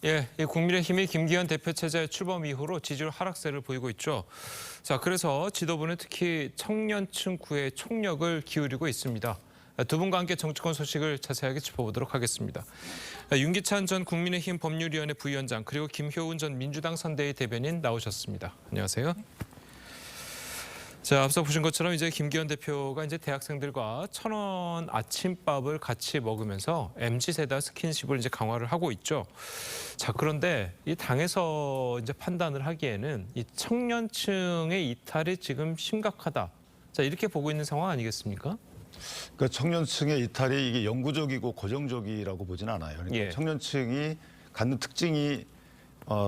예, 이 국민의힘이 김기현 대표 체제 출범 이후로 지지율 하락세를 보이고 있죠. 자, 그래서 지도부는 특히 청년층 구애 총력을 기울이고 있습니다. 두 분과 함께 정치권 소식을 자세하게 짚어보도록 하겠습니다. 윤기찬 전 국민의힘 법률위원회 부위원장 그리고 김효은 전 민주당 선대위 대변인 나오셨습니다. 안녕하세요. 자, 앞서 보신 것처럼 이제 김기현 대표가 이제 대학생들과 1,000원 아침밥을 같이 먹으면서 MZ세대 스킨십을 이제 강화를 하고 있죠. 자, 그런데 이 당에서 이제 판단을 하기에는 이 청년층의 이탈이 지금 심각하다. 자, 이렇게 보고 있는 상황 아니겠습니까? 그러니까 청년층의 이탈이 이게 영구적이고 고정적이라고 보지는 않아요. 그러니까 예. 청년층이 갖는 특징이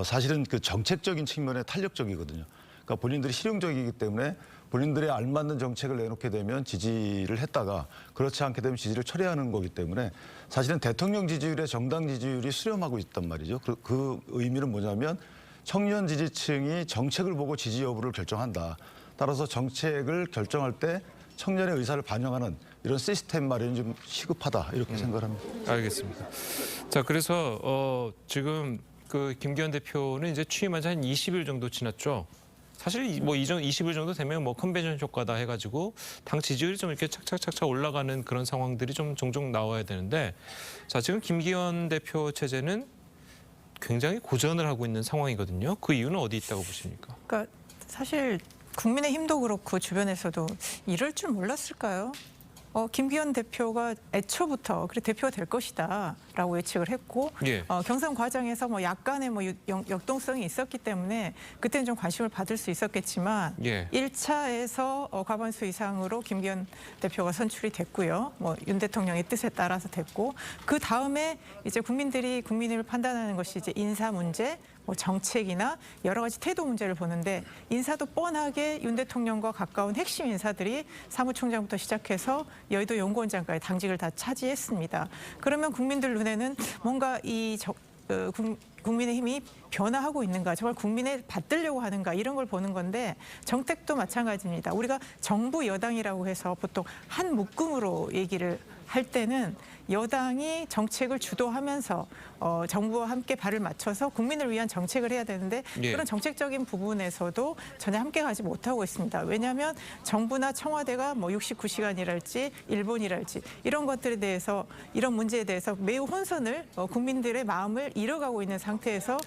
사실은 그 정책적인 측면에 탄력적이거든요. 그러니까 본인들이 실용적이기 때문에 본인들의 알맞는 정책을 내놓게 되면 지지를 했다가 그렇지 않게 되면 지지를 철회하는 거기 때문에 사실은 대통령 지지율에 정당 지지율이 수렴하고 있단 말이죠. 그 의미는 뭐냐면 청년 지지층이 정책을 보고 지지 여부를 결정한다. 따라서 정책을 결정할 때 청년의 의사를 반영하는 이런 시스템 마련이 좀 시급하다 이렇게 생각합니다. 알겠습니다. 자, 그래서 지금 그 김기현 대표는 이제 취임한 지 한 20일 정도 지났죠. 사실 뭐 20일 정도 되면 뭐 컨벤션 효과다 해가지고 당 지지율이 좀 이렇게 착착착착 올라가는 그런 상황들이 좀 종종 나와야 되는데, 자, 지금 김기현 대표 체제는 굉장히 고전을 하고 있는 상황이거든요. 그 이유는 어디 있다고 보십니까? 그러니까 사실 국민의힘도 그렇고 주변에서도 이럴 줄 몰랐을까요? 김기현 대표가 애초부터 그래 대표가 될 것이다라고 예측을 했고, 예. 경선 과정에서 뭐 약간의 뭐 역동성이 있었기 때문에 그때는 좀 관심을 받을 수 있었겠지만, 예. 1차에서 과반수 이상으로 김기현 대표가 선출이 됐고요. 뭐 윤 대통령의 뜻에 따라서 됐고, 그 다음에 이제 국민을 판단하는 것이 이제 인사 문제, 뭐 정책이나 여러 가지 태도 문제를 보는데, 인사도 뻔하게 윤 대통령과 가까운 핵심 인사들이 사무총장부터 시작해서 여의도 연구원장까지 당직을 다 차지했습니다. 그러면 국민들 눈에는 뭔가 국민의힘이 변화하고 있는가, 정말 국민을 받들려고 하는가, 이런 걸 보는 건데, 정책도 마찬가지입니다. 우리가 정부 여당이라고 해서 보통 한 묶음으로 얘기를 할 때는 여당이 정책을 주도하면서 정부와 함께 발을 맞춰서 국민을 위한 정책을 해야 되는데, 예. 그런 정책적인 부분에서도 전혀 함께 가지 못하고 있습니다. 왜냐하면 정부나 청와대가 뭐 69시간이랄지 일본이랄지 이런 것들에 대해서, 이런 문제에 대해서 매우 혼선을, 국민들의 마음을 잃어가고 있는 상태에서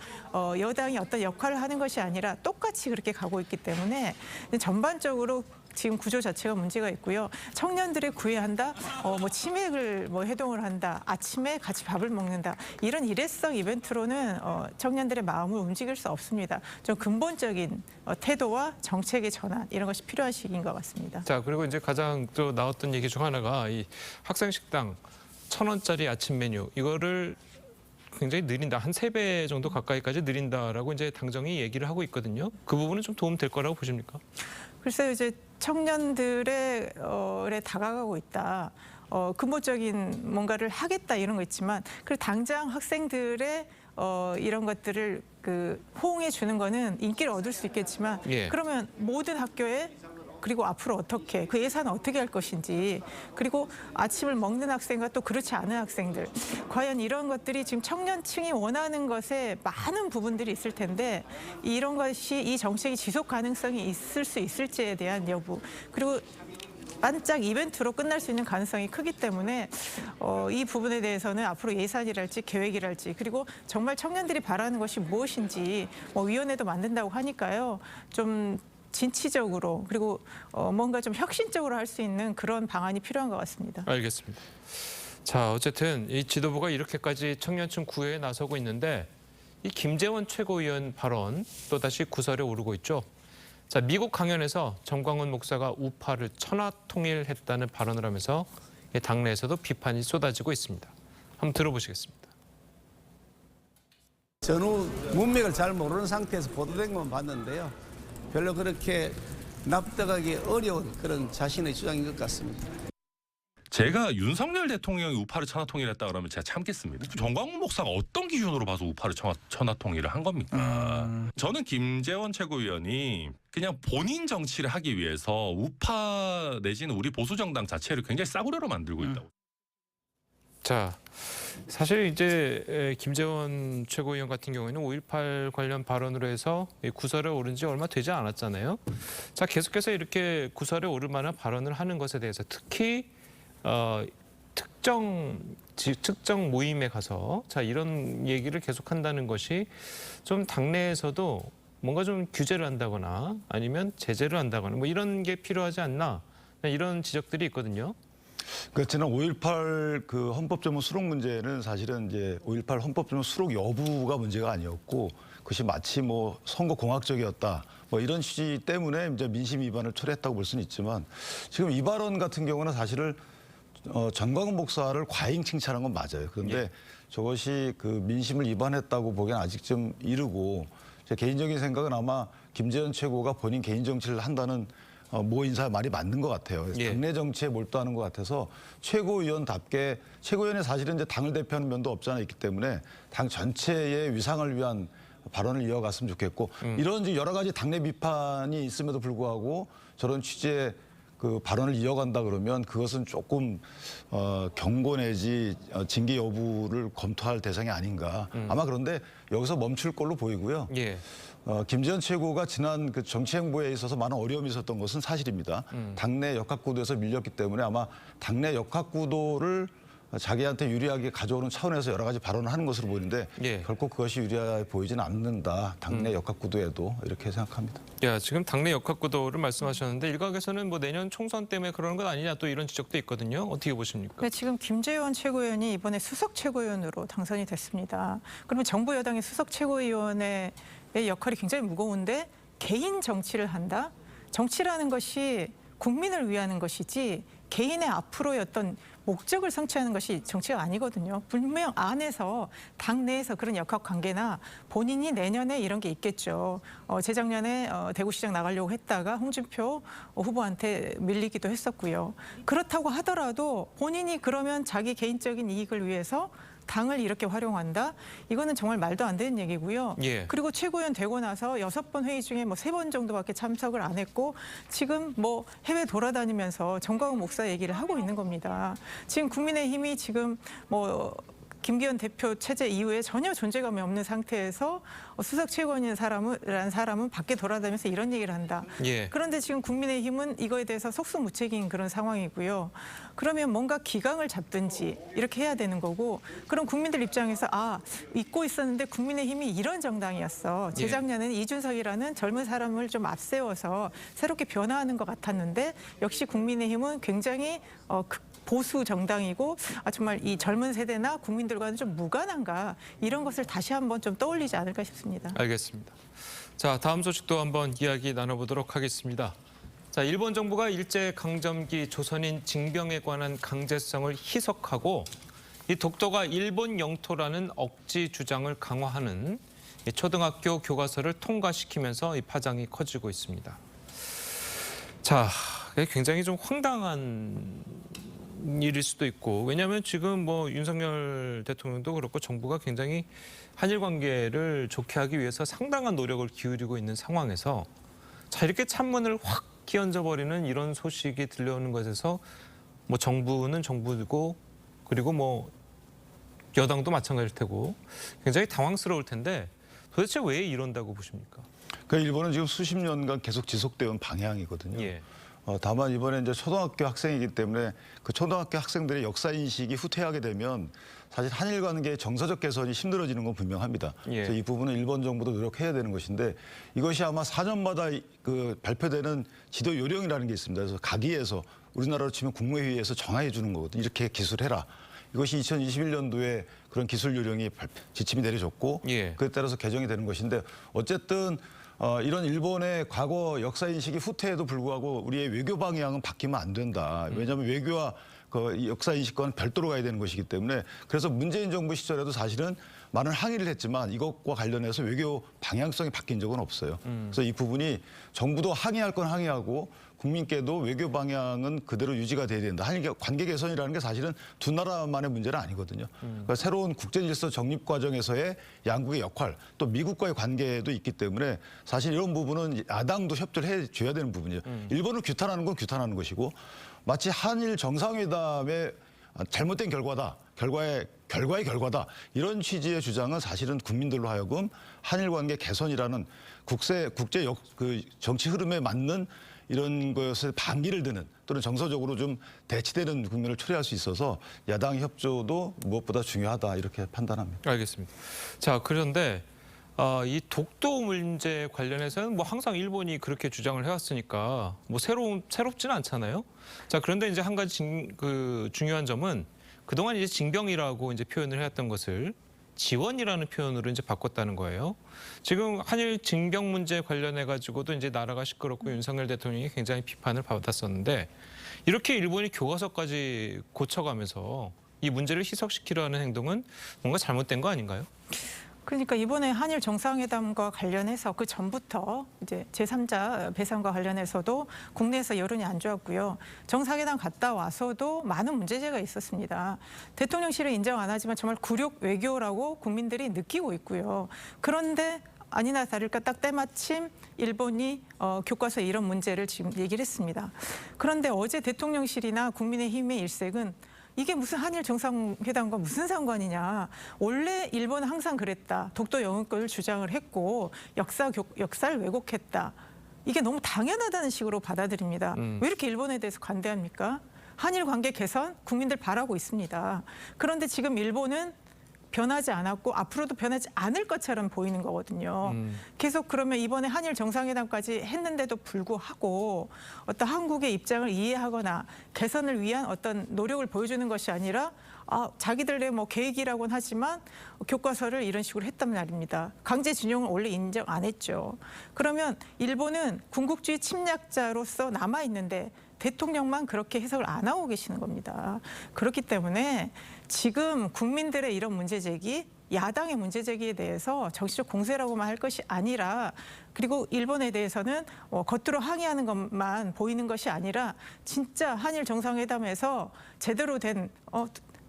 여당이 어떤 역할을 하는 것이 아니라 똑같이 그렇게 가고 있기 때문에 전반적으로 지금 구조 자체가 문제가 있고요. 청년들을 구애한다, 뭐 치맥을 뭐 해동을 한다, 아침에 같이 밥을 먹는다, 이런 일회성 이벤트로는 청년들의 마음을 움직일 수 없습니다. 좀 근본적인 태도와 정책의 전환, 이런 것이 필요한 시기인 것 같습니다. 자, 그리고 이제 가장 또 나왔던 얘기 중 하나가 이 학생 식당 1,000원짜리 아침 메뉴, 이거를 굉장히 느린다, 한 3배 정도 가까이까지 느린다라고 이제 당정이 얘기를 하고 있거든요. 그 부분은 좀 도움 될 거라고 보십니까? 글쎄요, 이제 청년들의 다가가고 있다. 근본적인 뭔가를 하겠다, 이런 거 있지만, 그리고 당장 학생들의 이런 것들을 호응해 주는 거는 인기를 얻을 수 있겠지만, 예. 그러면 모든 학교에, 그리고 앞으로 어떻게, 그 예산을 어떻게 할 것인지, 그리고 아침을 먹는 학생과 또 그렇지 않은 학생들, 과연 이런 것들이 지금 청년층이 원하는 것에 많은 부분들이 있을 텐데, 이런 것이, 이 정책이 지속 가능성이 있을 수 있을지에 대한 여부, 그리고 반짝 이벤트로 끝날 수 있는 가능성이 크기 때문에 이 부분에 대해서는 앞으로 예산이랄지 계획이랄지, 그리고 정말 청년들이 바라는 것이 무엇인지 뭐 위원회도 만든다고 하니까요, 좀 진취적으로, 그리고 뭔가 좀 혁신적으로 할 수 있는 그런 방안이 필요한 것 같습니다. 알겠습니다. 자, 어쨌든 이 지도부가 이렇게까지 청년층 구애에 나서고 있는데, 이 김재원 최고위원 발언 또다시 구설에 오르고 있죠. 자, 미국 강연에서 정광훈 목사가 우파를 천하통일했다는 발언을 하면서 당내에서도 비판이 쏟아지고 있습니다. 한번 들어보시겠습니다. 전후 문맥을 잘 모르는 상태에서 보도된 것만 봤는데요, 별로 그렇게 납득하기 어려운 그런 자신의 주장인 것 같습니다. 제가 윤석열 대통령이 우파를 천하통일했다 그러면 제가 참겠습니다. 정광훈 목사가 어떤 기준으로 봐서 우파를 천하통일을 한 겁니까? 저는 김재원 최고위원이 그냥 본인 정치를 하기 위해서 우파 내지는 우리 보수정당 자체를 굉장히 싸구려로 만들고 있다고. 자, 사실 이제 김재원 최고위원 같은 경우에는 5.18 관련 발언으로 해서 구설에 오른 지 얼마 되지 않았잖아요. 자, 계속해서 이렇게 구설에 오를 만한 발언을 하는 것에 대해서 특히 특정 모임에 가서 자 이런 얘기를 계속한다는 것이 좀 당내에서도 뭔가 좀 규제를 한다거나 아니면 제재를 한다거나 뭐 이런 게 필요하지 않나 이런 지적들이 있거든요. 지난 5.18 그 헌법조문 수록 문제는 사실은 이제 5.18 헌법조문 수록 여부가 문제가 아니었고 그것이 마치 뭐 선거 공학적이었다 뭐 이런 취지 때문에 이제 민심 위반을 초래했다고 볼 수는 있지만 지금 이 발언 같은 경우는 사실은 전광훈 목사를 과잉 칭찬한 건 맞아요. 그런데 저것이 그 민심을 위반했다고 보기엔 아직 좀 이르고 제 개인적인 생각은 아마 김재원 최고가 본인 개인 정치를 한다는 모 인사의 말이 맞는 것 같아요. 예. 당내 정치에 몰두하는 것 같아서 최고위원답게 최고위원이 사실은 이제 당을 대표하는 면도 없지 않아 있기 때문에 당 전체의 위상을 위한 발언을 이어갔으면 좋겠고 이런 이제 여러 가지 당내 비판이 있음에도 불구하고 저런 취지의 그 발언을 이어간다 그러면 그것은 조금 경고 내지 징계 여부를 검토할 대상이 아닌가. 아마 그런데 여기서 멈출 걸로 보이고요. 예. 김재원 최고가 지난 그 정치 행보에 있어서 많은 어려움이 있었던 것은 사실입니다. 당내 역학구도에서 밀렸기 때문에 아마 당내 역학구도를 자기한테 유리하게 가져오는 차원에서 여러 가지 발언을 하는 것으로 보이는데 예. 결코 그것이 유리해 보이지는 않는다. 당내 역학구도에도 이렇게 생각합니다. 야, 지금 당내 역학구도를 말씀하셨는데 일각에서는 뭐 내년 총선 때문에 그러는 것 아니냐 또 이런 지적도 있거든요. 어떻게 보십니까? 네, 지금 김재원 최고위원이 이번에 수석 최고위원으로 당선이 됐습니다. 그러면 정부 여당의 수석 최고위원의 역할이 굉장히 무거운데 개인 정치를 한다? 정치라는 것이 국민을 위하는 것이지 개인의 앞으로의 어떤 목적을 성취하는 것이 정치가 아니거든요. 분명 안에서 당내에서 그런 역학관계나 본인이 내년에 이런 게 있겠죠. 재작년에 대구시장 나가려고 했다가 홍준표 후보한테 밀리기도 했었고요. 그렇다고 하더라도 본인이 그러면 자기 개인적인 이익을 위해서 당을 이렇게 활용한다? 이거는 정말 말도 안 되는 얘기고요. 예. 그리고 최고위원 되고 나서 6번 회의 중에 뭐 3번 정도밖에 참석을 안 했고 지금 뭐 해외 돌아다니면서 정광훈 목사 얘기를 하고 있는 겁니다. 지금 국민의힘이 지금 뭐 김기현 대표 체제 이후에 전혀 존재감이 없는 상태에서 수석 최고위원인 사람은 밖에 돌아다니면서 이런 얘기를 한다. 예. 그런데 지금 국민의힘은 이거에 대해서 속수무책인 그런 상황이고요. 그러면 뭔가 기강을 잡든지 이렇게 해야 되는 거고 그럼 국민들 입장에서 잊고 있었는데 국민의힘이 이런 정당이었어. 재작년에는 이준석이라는 젊은 사람을 좀 앞세워서 새롭게 변화하는 것 같았는데 역시 국민의힘은 굉장히 보수 정당이고 정말 이 젊은 세대나 국민들과는 좀 무관한가 이런 것을 다시 한번 좀 떠올리지 않을까 싶습니다. 알겠습니다. 자, 다음 소식도 한번 이야기 나눠보도록 하겠습니다. 자, 일본 정부가 일제강점기 조선인 징병에 관한 강제성을 희석하고 이 독도가 일본 영토라는 억지 주장을 강화하는 이 초등학교 교과서를 통과시키면서 이 파장이 커지고 있습니다. 자, 굉장히 좀 황당한 일일 수도 있고 왜냐하면 지금 뭐 윤석열 대통령도 그렇고 정부가 굉장히 한일 관계를 좋게 하기 위해서 상당한 노력을 기울이고 있는 상황에서 자 이렇게 찬문을 확 끼얹어 버리는 이런 소식이 들려오는 것에서 뭐 정부는 정부고 그리고 뭐 여당도 마찬가지일 테고 굉장히 당황스러울 텐데 도대체 왜 이런다고 보십니까? 그 일본은 지금 수십 년간 계속 지속되어 온 방향이거든요. 예. 다만 이번에 이제 초등학교 학생이기 때문에 그 초등학교 학생들의 역사 인식이 후퇴하게 되면 사실 한일 관계의 정서적 개선이 힘들어지는 건 분명합니다. 예. 그래서 이 부분은 일본 정부도 노력해야 되는 것인데 이것이 아마 4년마다 그 발표되는 지도 요령이라는 게 있습니다. 그래서 가기에서 우리나라로 치면 국무회의에서 정하해 주는 거거든요. 이렇게 기술해라. 이것이 2021년도에 그런 기술 요령이 지침이 내려졌고 예. 그에 따라서 개정이 되는 것인데 어쨌든 이런 일본의 과거 역사 인식이 후퇴에도 불구하고 우리의 외교 방향은 바뀌면 안 된다. 왜냐하면 외교와 그 역사 인식과는 별도로 가야 되는 것이기 때문에 그래서 문재인 정부 시절에도 사실은 많은 항의를 했지만 이것과 관련해서 외교 방향성이 바뀐 적은 없어요. 그래서 이 부분이 정부도 항의할 건 항의하고 국민께도 외교 방향은 그대로 유지가 돼야 된다. 한일 관계 개선이라는 게 사실은 두 나라만의 문제는 아니거든요. 그러니까 새로운 국제 질서 정립 과정에서의 양국의 역할, 또 미국과의 관계도 있기 때문에 사실 이런 부분은 야당도 협조를 해줘야 되는 부분이에요. 일본을 규탄하는 건 규탄하는 것이고 마치 한일 정상회담의 잘못된 결과다. 결과의 결과다. 이런 취지의 주장은 사실은 국민들로 하여금 한일 관계 개선이라는 국제 그 정치 흐름에 맞는 이런 것에 반기를 드는 또는 정서적으로 좀 대치되는 국면을 초래할 수 있어서 야당 협조도 무엇보다 중요하다 이렇게 판단합니다. 알겠습니다. 자, 그런데 이 독도 문제 관련해서는 뭐 항상 일본이 그렇게 주장을 해왔으니까 뭐 새롭지는 않잖아요. 자, 그런데 이제 한 가지 그 중요한 점은 그동안 이제 징병이라고 이제 표현을 해왔던 것을 지원이라는 표현으로 이제 바꿨다는 거예요. 지금 한일 징병 문제 관련해 가지고도 이제 나라가 시끄럽고 윤석열 대통령이 굉장히 비판을 받았었는데 이렇게 일본이 교과서까지 고쳐가면서 이 문제를 희석시키려는 행동은 뭔가 잘못된 거 아닌가요? 그러니까 이번에 한일 정상회담과 관련해서 그 전부터 이제 제3자 배상과 관련해서도 국내에서 여론이 안 좋았고요. 정상회담 갔다 와서도 많은 문제제가 있었습니다. 대통령실은 인정 안 하지만 정말 굴욕 외교라고 국민들이 느끼고 있고요. 그런데 아니나 다를까 딱 때마침 일본이 교과서에 이런 문제를 지금 얘기를 했습니다. 그런데 어제 대통령실이나 국민의힘의 일색은 이게 무슨 한일 정상회담과 무슨 상관이냐. 원래 일본은 항상 그랬다. 독도 영유권을 주장을 했고 역사를 왜곡했다. 이게 너무 당연하다는 식으로 받아들입니다. 왜 이렇게 일본에 대해서 관대합니까? 한일 관계 개선 국민들 바라고 있습니다. 그런데 지금 일본은 변하지 않았고 앞으로도 변하지 않을 것처럼 보이는 거거든요. 계속 그러면 이번에 한일 정상회담까지 했는데도 불구하고 어떤 한국의 입장을 이해하거나 개선을 위한 어떤 노력을 보여주는 것이 아니라 자기들의 뭐 계획이라고는 하지만 교과서를 이런 식으로 했단 말입니다. 강제징용을 원래 인정 안 했죠. 그러면 일본은 군국주의 침략자로서 남아있는데 대통령만 그렇게 해석을 안 하고 계시는 겁니다. 그렇기 때문에 지금 국민들의 이런 문제 제기, 야당의 문제 제기에 대해서 정치적 공세라고만 할 것이 아니라 그리고 일본에 대해서는 겉으로 항의하는 것만 보이는 것이 아니라 진짜 한일 정상회담에서 제대로 된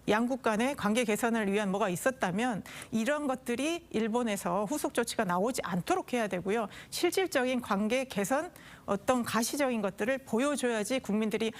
양국 간의 관계 개선을 위한 뭐가 있었다면 이런 것들이 일본에서 후속 조치가 나오지 않도록 해야 되고요. 실질적인 관계 개선 어떤 가시적인 것들을 보여줘야지 국민들이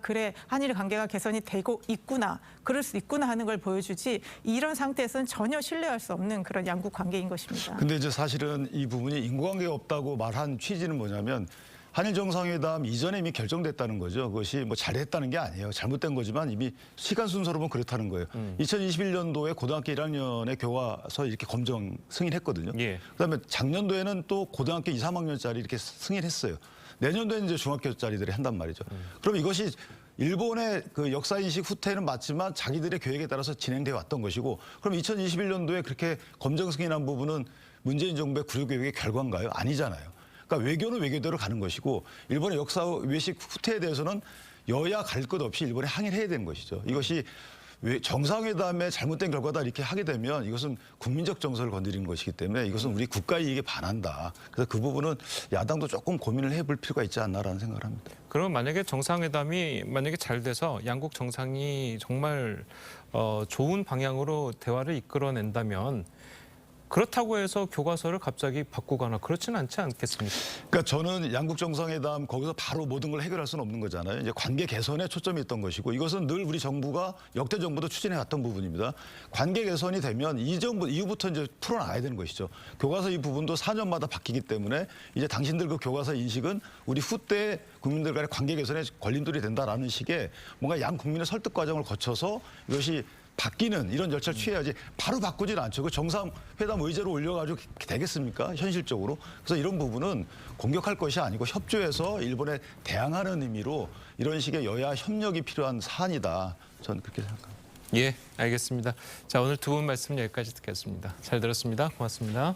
그래 한일 관계가 개선이 되고 있구나. 그럴 수 있구나 하는 걸 보여주지 이런 상태에서는 전혀 신뢰할 수 없는 그런 양국 관계인 것입니다. 근데 이제 사실은 이 부분이 인과관계가 없다고 말한 취지는 뭐냐면 한일 정상회담 이전에 이미 결정됐다는 거죠. 그것이 뭐 잘했다는 게 아니에요. 잘못된 거지만 이미 시간 순서로 보면 그렇다는 거예요. 2021년도에 고등학교 1학년의 교과서 이렇게 검정 승인했거든요. 예. 그다음에 작년도에는 또 고등학교 2, 3학년짜리 이렇게 승인했어요. 내년도에는 이제 중학교짜리들이 한단 말이죠. 그럼 이것이 일본의 그 역사인식 후퇴는 맞지만 자기들의 계획에 따라서 진행돼 왔던 것이고 그럼 2021년도에 그렇게 검정 승인한 부분은 문재인 정부의 굴욕교육의 결과인가요? 아니잖아요. 그러니까 외교는 외교대로 가는 것이고 일본의 역사 외식 후퇴에 대해서는 여야 갈 것 없이 일본에 항의를 해야 되는 것이죠. 이것이 정상회담에 잘못된 결과다 이렇게 하게 되면 이것은 국민적 정서를 건드리는 것이기 때문에 이것은 우리 국가 이익에 반한다. 그래서 그 부분은 야당도 조금 고민을 해볼 필요가 있지 않나라는 생각을 합니다. 그럼 만약에 정상회담이 만약에 잘 돼서 양국 정상이 정말 좋은 방향으로 대화를 이끌어낸다면 그렇다고 해서 교과서를 갑자기 바꾸거나 그렇지는 않지 않겠습니까? 그러니까 저는 양국 정상회담 거기서 바로 모든 걸 해결할 수는 없는 거잖아요. 이제 관계 개선에 초점이 있던 것이고 이것은 늘 우리 정부가 역대 정부도 추진해 왔던 부분입니다. 관계 개선이 되면 이후부터 이제 풀어나가야 되는 것이죠. 교과서 이 부분도 4년마다 바뀌기 때문에 이제 당신들 그 교과서 인식은 우리 후대 국민들 간의 관계 개선에 걸림돌이 된다라는 식의 뭔가 양 국민의 설득 과정을 거쳐서 이것이 바뀌는 이런 절차를 취해야지 바로 바꾸질 않죠. 그 정상회담 의제로 올려가지고 되겠습니까? 현실적으로. 그래서 이런 부분은 공격할 것이 아니고 협조해서 일본에 대항하는 의미로 이런 식의 여야 협력이 필요한 사안이다. 저는 그렇게 생각합니다. 예, 알겠습니다. 자, 오늘 두 분 말씀 여기까지 듣겠습니다. 잘 들었습니다. 고맙습니다.